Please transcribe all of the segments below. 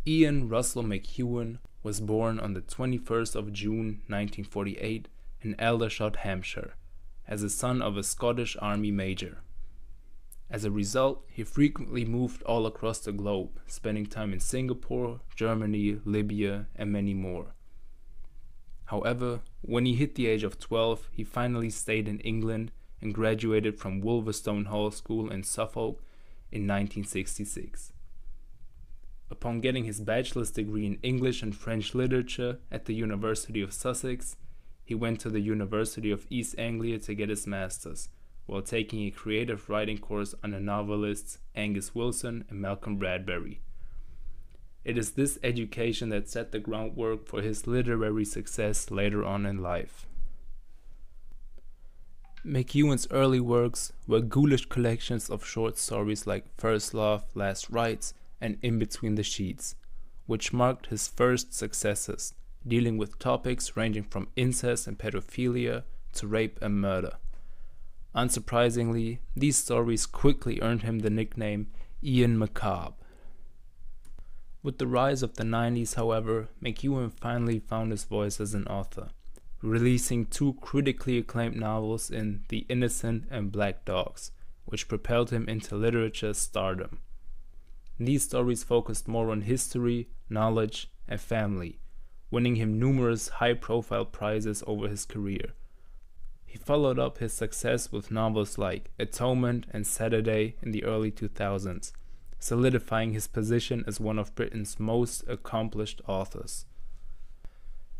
Ian Russell McEwan was born on the 21st of June 1948 in Aldershot, Hampshire, as the son of a Scottish Army major. As a result, he frequently moved all across the globe, spending time in Singapore, Germany, Libya, and many more. However, when he hit the age of 12, he finally stayed in England and graduated from Wolverstone Hall School in Suffolk in 1966. Upon getting his bachelor's degree in English and French literature at the University of Sussex, he went to the University of East Anglia to get his master's, while taking a creative writing course under novelists Angus Wilson and Malcolm Bradbury. It is this education that set the groundwork for his literary success later on in life. McEwan's early works were ghoulish collections of short stories like First Love, Last Rites, and In Between the Sheets, which marked his first successes, dealing with topics ranging from incest and pedophilia to rape and murder. Unsurprisingly, these stories quickly earned him the nickname Ian Macabre. With the rise of the 90s, however, McEwan finally found his voice as an author, releasing two critically acclaimed novels in The Innocent and Black Dogs, which propelled him into literature's stardom. These stories focused more on history, knowledge, and family, winning him numerous high-profile prizes over his career. He followed up his success with novels like Atonement and Saturday in the early 2000s, solidifying his position as one of Britain's most accomplished authors.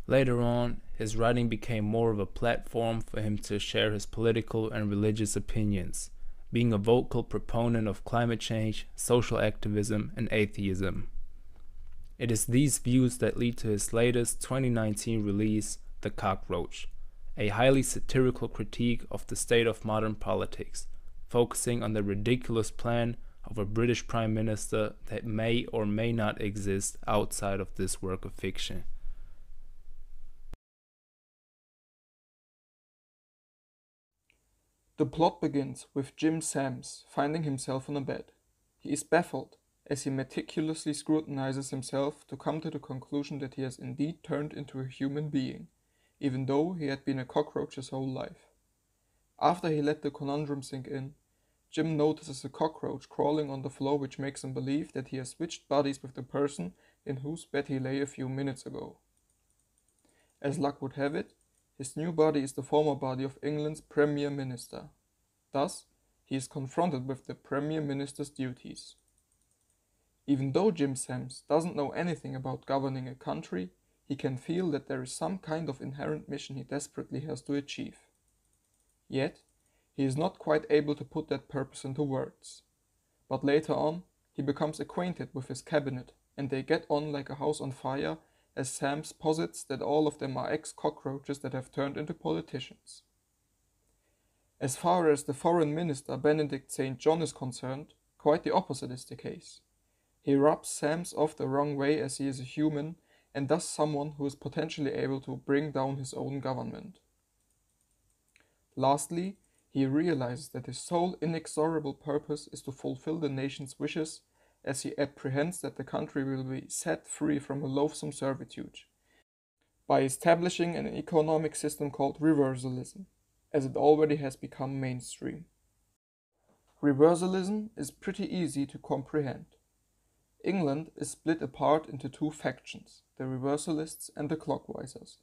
Later on, his writing became more of a platform for him to share his political and religious opinions, being a vocal proponent of climate change, social activism, and atheism. It is these views that lead to his latest 2019 release, The Cockroach, a highly satirical critique of the state of modern politics, focusing on the ridiculous plan of a British Prime Minister that may or may not exist outside of this work of fiction. The plot begins with Jim Sams finding himself on a bed. He is baffled as he meticulously scrutinizes himself to come to the conclusion that he has indeed turned into a human being, even though he had been a cockroach his whole life. After he let the conundrum sink in, Jim notices a cockroach crawling on the floor, which makes him believe that he has switched bodies with the person in whose bed he lay a few minutes ago. As luck would have it, his new body is the former body of England's Premier Minister. Thus, he is confronted with the Premier Minister's duties. Even though Jim Sams doesn't know anything about governing a country, he can feel that there is some kind of inherent mission he desperately has to achieve. Yet, he is not quite able to put that purpose into words. But later on, he becomes acquainted with his cabinet, and they get on like a house on fire, as Sams posits that all of them are ex-cockroaches that have turned into politicians. As far as the Foreign Minister Benedict St. John is concerned, quite the opposite is the case. He rubs Sams off the wrong way as he is a human, and thus someone who is potentially able to bring down his own government. Lastly, he realizes that his sole inexorable purpose is to fulfill the nation's wishes, as he apprehends that the country will be set free from a loathsome servitude by establishing an economic system called reversalism, as it already has become mainstream. Reversalism is pretty easy to comprehend. England is split apart into two factions, the reversalists and the clockwisers.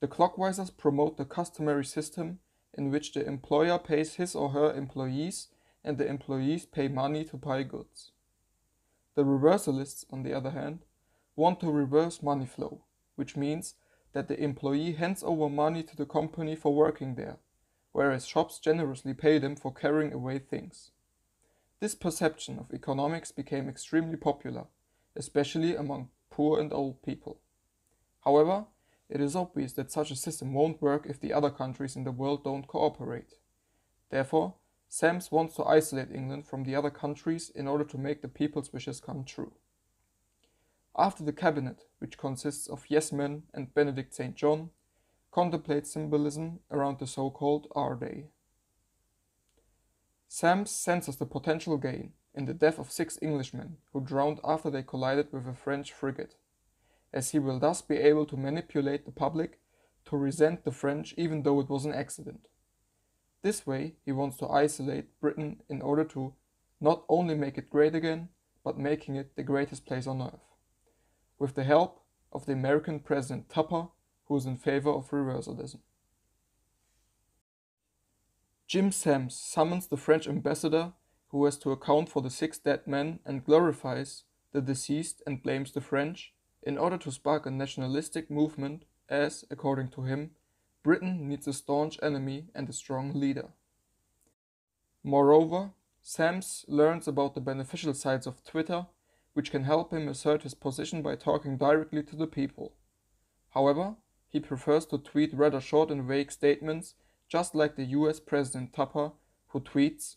The clockwisers promote the customary system in which the employer pays his or her employees and the employees pay money to buy goods. The reversalists, on the other hand, want to reverse money flow, which means that the employee hands over money to the company for working there, whereas shops generously pay them for carrying away things. This perception of economics became extremely popular, especially among poor and old people. However, it is obvious that such a system won't work if the other countries in the world don't cooperate. Therefore, Sams wants to isolate England from the other countries in order to make the people's wishes come true. After the cabinet, which consists of yes men and Benedict St. John, contemplates symbolism around the so-called R-Day. Sams senses the potential gain in the death of 6 Englishmen who drowned after they collided with a French frigate, as he will thus be able to manipulate the public to resent the French even though it was an accident. This way, he wants to isolate Britain in order to not only make it great again, but making it the greatest place on earth, with the help of the American President Tupper, who is in favor of reversalism. Jim Sams summons the French ambassador, who has to account for the 6 dead men and glorifies the deceased and blames the French, in order to spark a nationalistic movement as, according to him, Britain needs a staunch enemy and a strong leader. Moreover, Sams learns about the beneficial sides of Twitter, which can help him assert his position by talking directly to the people. However, he prefers to tweet rather short and vague statements, just like the US President Tupper, who tweets,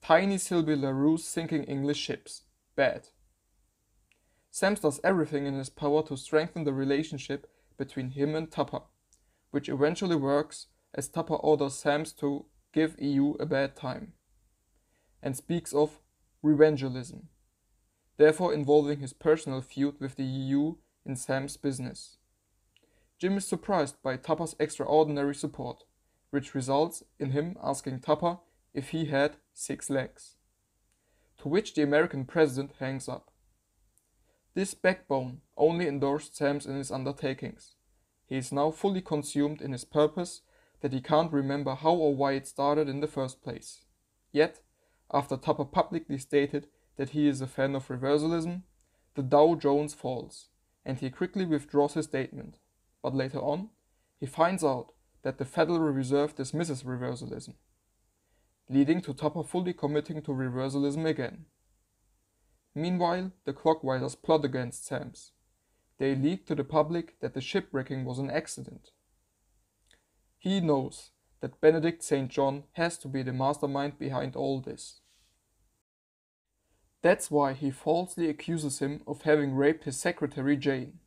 "Tiny Sylvie LaRue's sinking English ships. Bad." Sams does everything in his power to strengthen the relationship between him and Tupper, which eventually works as Tupper orders Sams to give EU a bad time, and speaks of revengealism, therefore involving his personal feud with the EU in Sams' business. Jim is surprised by Tupper's extraordinary support, which results in him asking Tupper if he had 6 legs, to which the American president hangs up. This backbone only endorsed Sams in his undertakings. He is now fully consumed in his purpose that he can't remember how or why it started in the first place. Yet, after Tupper publicly stated that he is a fan of reversalism, the Dow Jones falls, and he quickly withdraws his statement. But later on, he finds out that the Federal Reserve dismisses reversalism, leading to Tupper fully committing to reversalism again. Meanwhile, the Clockwisers plot against Sams. They leak to the public that the shipwrecking was an accident. He knows that Benedict St. John has to be the mastermind behind all this. That's why he falsely accuses him of having raped his secretary Jane.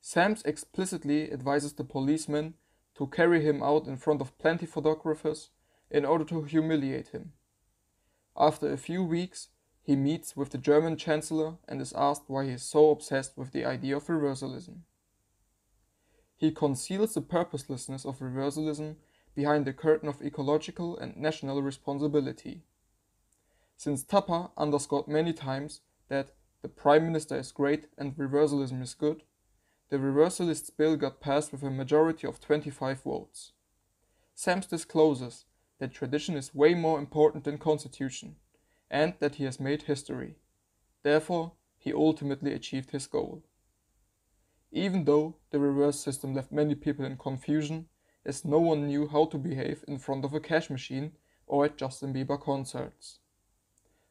Sams explicitly advises the policeman to carry him out in front of plenty photographers in order to humiliate him. After a few weeks, he meets with the German Chancellor and is asked why he is so obsessed with the idea of reversalism. He conceals the purposelessness of reversalism behind the curtain of ecological and national responsibility. Since Tupper underscored many times that the Prime Minister is great and reversalism is good, the reversalists' bill got passed with a majority of 25 votes. Sams discloses that tradition is way more important than constitution, and that he has made history. Therefore, he ultimately achieved his goal. Even though the reverse system left many people in confusion, as no one knew how to behave in front of a cash machine or at Justin Bieber concerts.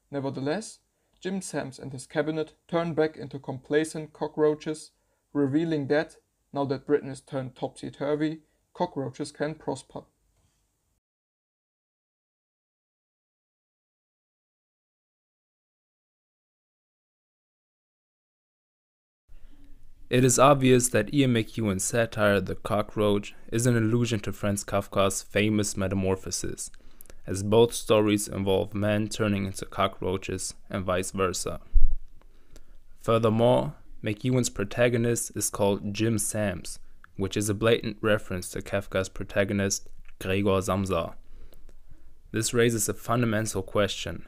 Nevertheless, Jim Sams and his cabinet turn back into complacent cockroaches, revealing that, now that Britain is turned topsy-turvy, cockroaches can prosper. It is obvious that Ian McEwan's satire The Cockroach is an allusion to Franz Kafka's famous Metamorphosis, as both stories involve men turning into cockroaches and vice versa. Furthermore, McEwan's protagonist is called Jim Sams, which is a blatant reference to Kafka's protagonist Gregor Samsa. This raises a fundamental question,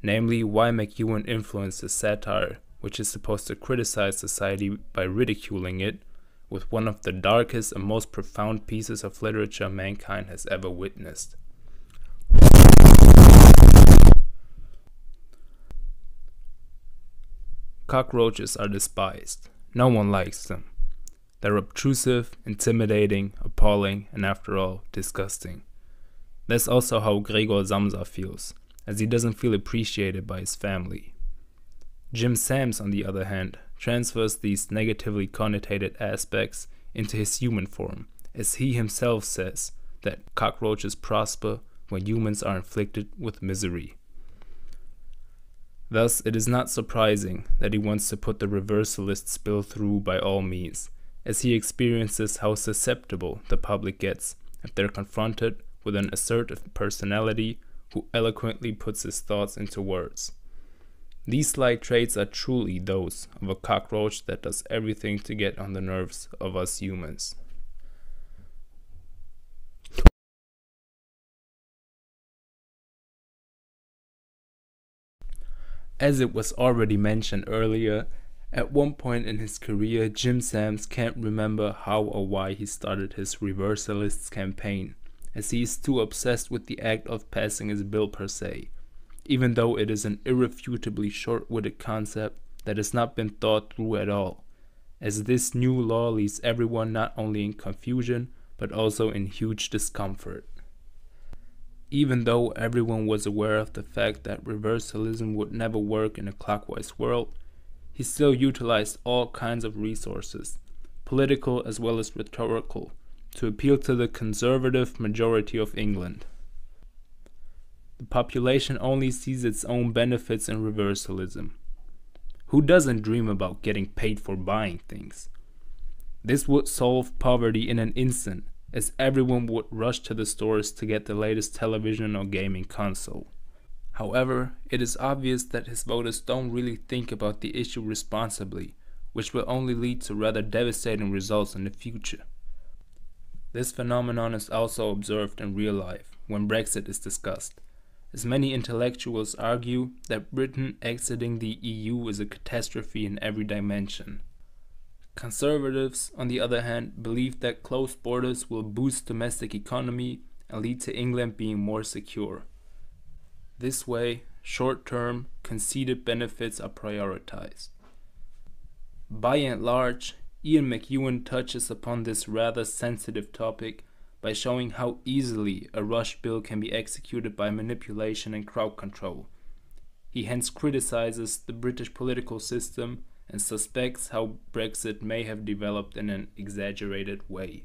namely why McEwan influenced his satire, which is supposed to criticize society by ridiculing it, with one of the darkest and most profound pieces of literature mankind has ever witnessed. Cockroaches are despised. No one likes them. They're obtrusive, intimidating, appalling, and after all, disgusting. That's also how Gregor Samsa feels, as he doesn't feel appreciated by his family. Jim Sams, on the other hand, transfers these negatively connotated aspects into his human form, as he himself says that cockroaches prosper when humans are inflicted with misery. Thus, it is not surprising that he wants to put the reversalist spill through by all means, as he experiences how susceptible the public gets if they're confronted with an assertive personality who eloquently puts his thoughts into words. These slight traits are truly those of a cockroach that does everything to get on the nerves of us humans. As it was already mentioned earlier, at one point in his career, Jim Sams can't remember how or why he started his reversalists campaign, as he is too obsessed with the act of passing his bill per se, even though it is an irrefutably short-witted concept that has not been thought through at all, as this new law leaves everyone not only in confusion, but also in huge discomfort. Even though everyone was aware of the fact that reversalism would never work in a clockwise world, he still utilized all kinds of resources, political as well as rhetorical, to appeal to the conservative majority of England. The population only sees its own benefits in reversalism. Who doesn't dream about getting paid for buying things? This would solve poverty in an instant, as everyone would rush to the stores to get the latest television or gaming console. However, it is obvious that his voters don't really think about the issue responsibly, which will only lead to rather devastating results in the future. This phenomenon is also observed in real life when Brexit is discussed, as many intellectuals argue that Britain exiting the EU is a catastrophe in every dimension. Conservatives, on the other hand, believe that closed borders will boost domestic economy and lead to England being more secure. This way, short-term, conceded benefits are prioritized. By and large, Ian McEwan touches upon this rather sensitive topic by showing how easily a rush bill can be executed by manipulation and crowd control. He hence criticizes the British political system and suspects how Brexit may have developed in an exaggerated way.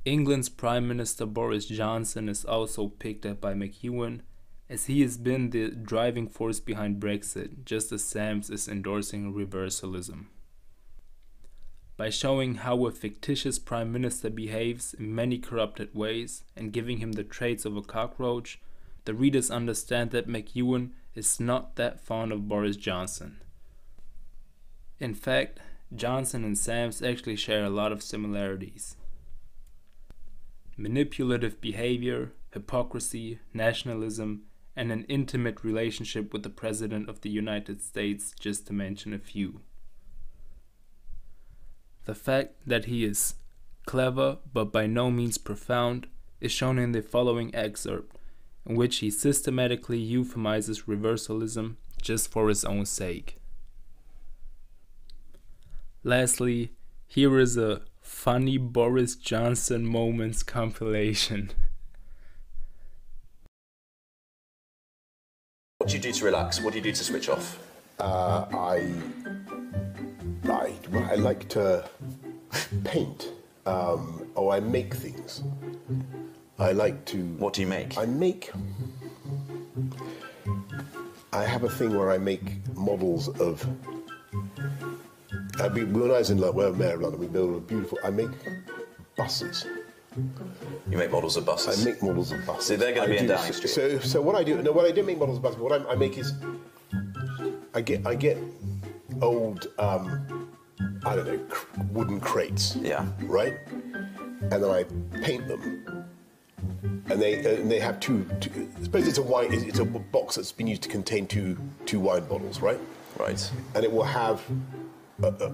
England's Prime Minister Boris Johnson is also picked up by McEwan, as he has been the driving force behind Brexit, just as Sams is endorsing reversalism. By showing how a fictitious prime minister behaves in many corrupted ways and giving him the traits of a cockroach, the readers understand that McEwan is not that fond of Boris Johnson. In fact, Johnson and Sams actually share a lot of similarities. Manipulative behavior, hypocrisy, nationalism, and an intimate relationship with the President of the United States, just to mention a few. The fact that he is clever but by no means profound is shown in the following excerpt, in which he systematically euphemizes reversalism just for his own sake. Lastly, here is a funny Boris Johnson moments compilation. What do you do to relax? What do you do to switch off? I like to paint, or I make things. I like to... What do you make? I have a thing where I make models of... when I was in Mayor of London, we built a beautiful... I make buses. You make models of buses? I make models of buses. So they're going to be in Downing Street? So what I do... No, what I don't make models of buses, but what I make is... I get old... I don't know, wooden crates. Yeah. Right? And then I paint them. And they have two suppose it's a box that's been used to contain two wine bottles, right? Right. And it will have a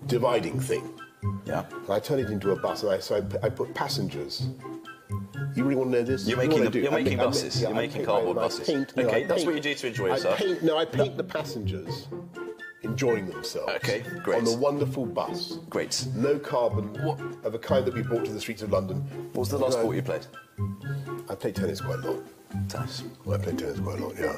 dividing thing. Yeah. And I turn it into a bus, and I put passengers. You really want to know this? You're making buses. You're making cardboard buses. Okay, that's what you do to enjoy yourself. I paint the passengers enjoying themselves. Okay, great. On the wonderful bus. Great. No carbon of the kind that we brought to the streets of London. What was the last sport you played? I played tennis quite a lot. Tennis? I played tennis quite a lot, yeah.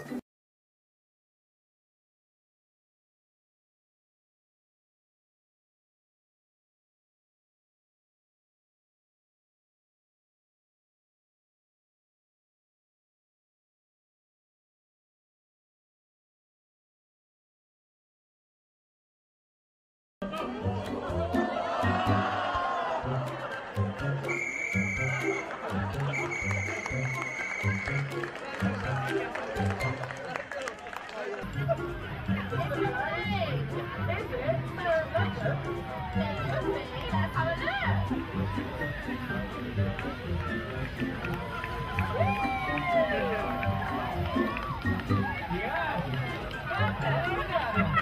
Yeah.